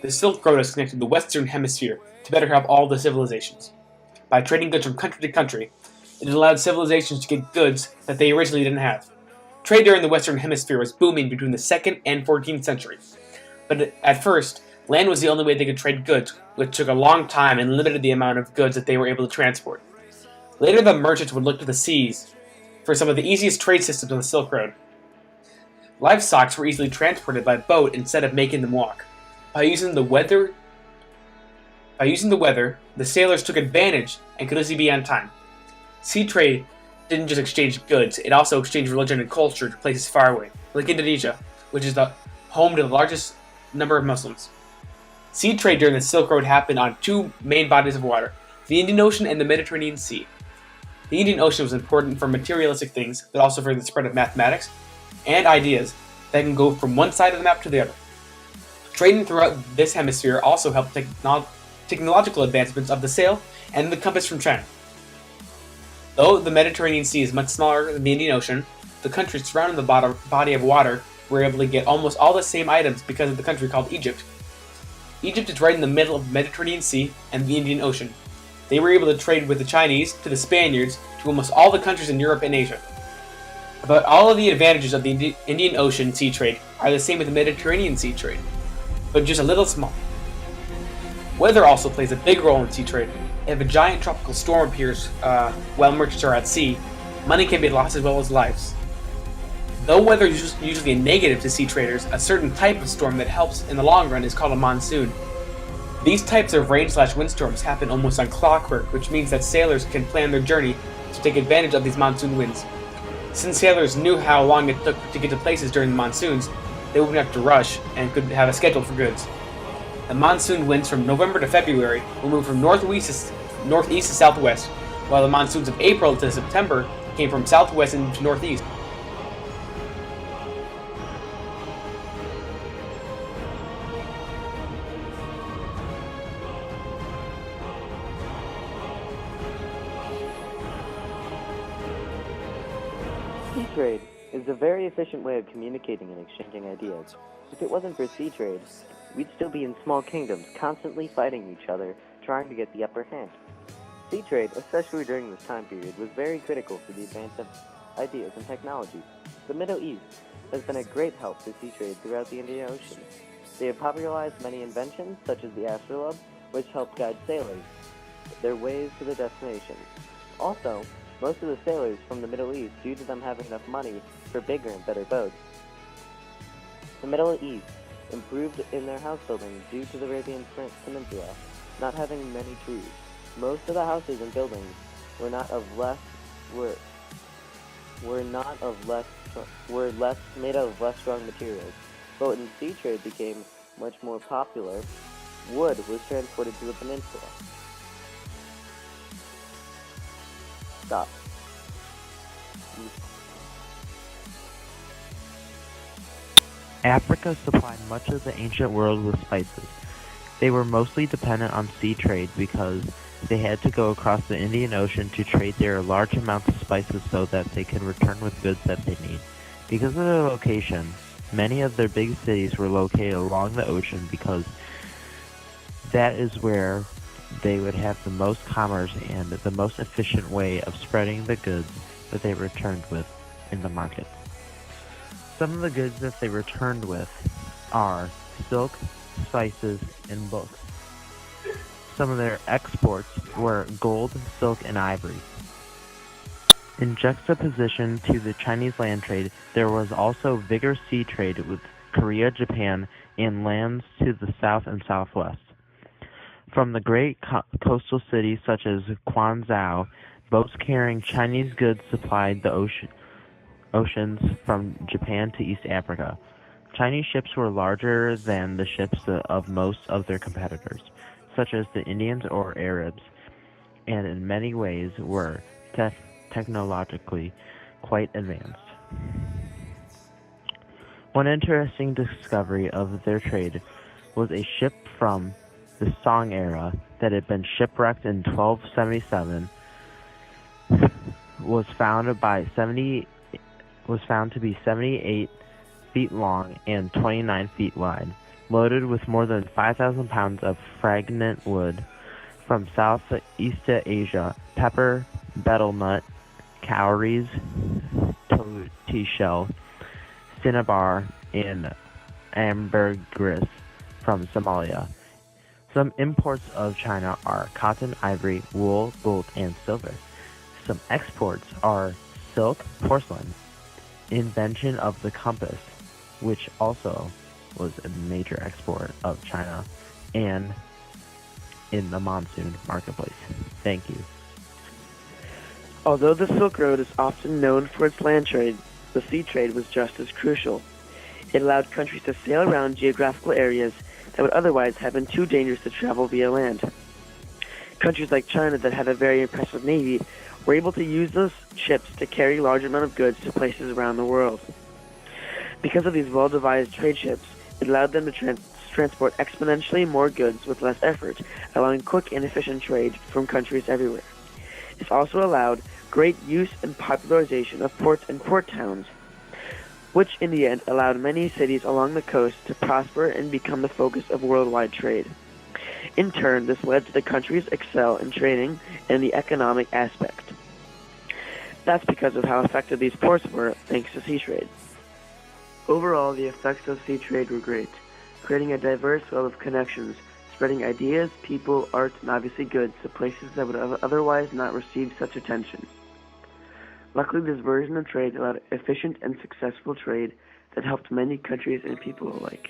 The Silk Road has connected the Western Hemisphere to better help all the civilizations. By trading goods from country to country, it allowed civilizations to get goods that they originally didn't have. Trade during the Western Hemisphere was booming between the 2nd and 14th century, but at first, land was the only way they could trade goods, which took a long time and limited the amount of goods that they were able to transport. Later, the merchants would look to the seas for some of the easiest trade systems on the Silk Road. Livestock were easily transported by boat instead of making them walk. By using the weather, the sailors took advantage and could easily be on time. Sea trade didn't just exchange goods, it also exchanged religion and culture to places far away, like Indonesia, which is the home to the largest number of Muslims. Sea trade during the Silk Road happened on two main bodies of water, the Indian Ocean and the Mediterranean Sea. The Indian Ocean was important for materialistic things, but also for the spread of mathematics and ideas that can go from one side of the map to the other. Trading throughout this hemisphere also helped technological advancements of the sail and the compass from China. Though the Mediterranean Sea is much smaller than the Indian Ocean, the countries surrounding the body of water were able to get almost all the same items because of the country called Egypt. Egypt is right in the middle of the Mediterranean Sea and the Indian Ocean. They were able to trade with the Chinese, to the Spaniards, to almost all the countries in Europe and Asia. About all of the advantages of the Indian Ocean sea trade are the same with the Mediterranean sea trade, but just a little smaller. Weather also plays a big role in sea trade. If a giant tropical storm appears while merchants are at sea, money can be lost as well as lives. Though weather is usually a negative to sea traders, a certain type of storm that helps in the long run is called a monsoon. These types of rain/windstorms happen almost on clockwork, which means that sailors can plan their journey to take advantage of these monsoon winds. Since sailors knew how long it took to get to places during the monsoons, they wouldn't have to rush and could have a schedule for goods. The monsoon winds from November to February will move from northeast to southwest, while the monsoons of April to September came from southwest into northeast. Sea trade is a very efficient way of communicating and exchanging ideas. If it wasn't for sea trade, we'd still be in small kingdoms, constantly fighting each other, trying to get the upper hand. Sea trade, especially during this time period, was very critical for the advance of ideas and technology. The Middle East has been a great help to sea trade throughout the Indian Ocean. They have popularized many inventions, such as the astrolabe, which helped guide sailors their ways to their destinations. Also, most of the sailors from the Middle East, due to them having enough money for bigger and better boats. The Middle East improved in their house building due to the Arabian Peninsula not having many trees. Most of the houses and buildings were made out of less strong materials. But when sea trade became much more popular, wood was transported to the peninsula. Stop. Africa supplied much of the ancient world with spices. They were mostly dependent on sea trade because they had to go across the Indian Ocean to trade their large amounts of spices so that they could return with goods that they need. Because of their location, many of their big cities were located along the ocean because that is where they would have the most commerce and the most efficient way of spreading the goods that they returned with in the market. Some of the goods that they returned with are silk, spices, and books. Some of their exports were gold, silk, and ivory. In juxtaposition to the Chinese land trade, there was also vigorous sea trade with Korea, Japan, and lands to the south and southwest. From the great coastal cities such as Guangzhou, boats carrying Chinese goods supplied the oceans from Japan to East Africa. Chinese ships were larger than the ships of most of their competitors, such as the Indians or Arabs, and in many ways were technologically quite advanced. One interesting discovery of their trade was a ship from the Song era that had been shipwrecked in 1277 was found to be 78 feet long and 29 feet wide, loaded with more than 5,000 pounds of fragrant wood from Southeast Asia, pepper, betel nut, cowries, tortoiseshell, cinnabar, and ambergris from Somalia. Some imports of China are cotton, ivory, wool, gold, and silver. Some exports are silk, porcelain, invention of the compass, which also was a major export of China, and in the monsoon marketplace. Thank you. Although the Silk Road is often known for its land trade, the sea trade was just as crucial. It allowed countries to sail around geographical areas that would otherwise have been too dangerous to travel via land. Countries like China that had a very impressive navy were able to use those ships to carry a large amount of goods to places around the world. Because of these well-devised trade ships, it allowed them to transport exponentially more goods with less effort, allowing quick and efficient trade from countries everywhere. This also allowed great use and popularization of ports and port towns, which in the end allowed many cities along the coast to prosper and become the focus of worldwide trade. In turn, this led to the countries excel in trading and the economic aspect. That's because of how effective these ports were thanks to sea trade. Overall, the effects of sea trade were great, creating a diverse web of connections, spreading ideas, people, art, and obviously goods to places that would otherwise not receive such attention. Luckily, this version of trade allowed efficient and successful trade that helped many countries and people alike.